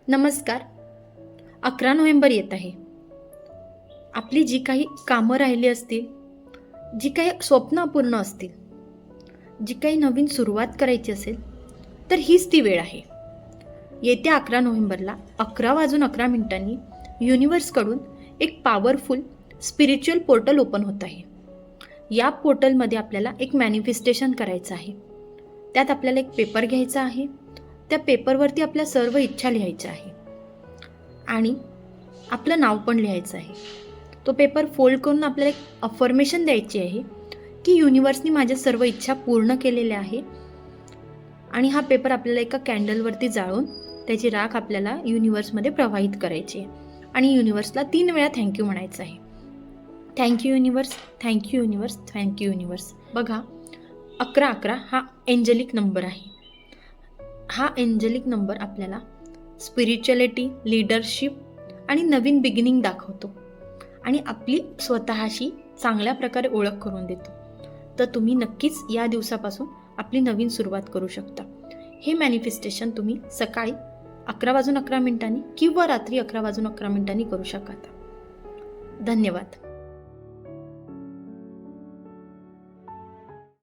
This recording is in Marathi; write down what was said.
नमस्कार. 11 नोव्हेंबर येत आहे. आपली जी काही कामं राहिली असतील, जी काही स्वप्न अपूर्ण असतील, जी काही नवीन सुरुवात करायची असेल, तर हीच ती वेळ आहे. येत्या 11 नोव्हेंबरला 11 वाजून 11 मिनिटांनी युनिव्हर्सकडून एक पॉवरफुल स्पिरिच्युअल पोर्टल ओपन होत आहे. या पोर्टलमध्ये आपल्याला एक मॅनिफेस्टेशन करायचं आहे. त्यात आपल्याला एक पेपर घ्यायचा आहे. त्या पेपरवरती आपल्या सर्व इच्छा लिहायच्या आहे आणि आपलं नाव पण लिहायचं आहे. तो पेपर फोल्ड करून आपल्याला एक अफर्मेशन द्यायची आहे की युनिव्हर्सनी माझ्या सर्व इच्छा पूर्ण केलेल्या आहे. आणि हा पेपर आपल्याला एका कॅन्डलवरती जाळून त्याची राख आपल्याला युनिव्हर्समध्ये प्रवाहित करायची आहे आणि युनिव्हर्सला 3 वेळा थँक्यू म्हणायचं आहे. Thank you universe, thank you universe, thank you universe. बघा, 1111 हा एंजेलिक नंबर आहे. हा एंजेलिक नंबर आपल्याला स्पिरिच्युअलिटी, लीडरशिप आणि नवीन बिगिनिंग दाखवतो आणि आपली स्वतःशी चांगल्या प्रकारे ओळख करून देतो. तर तुम्ही नक्कीच या दिवसापासून आपली नवीन सुरुवात करू शकता. हे मॅनिफेस्टेशन तुम्ही सकाळी 11 वाजून 11 मिनिटांनी किंवा रात्री 11 वाजून 11 मिनिटांनी करू शकता. धन्यवाद.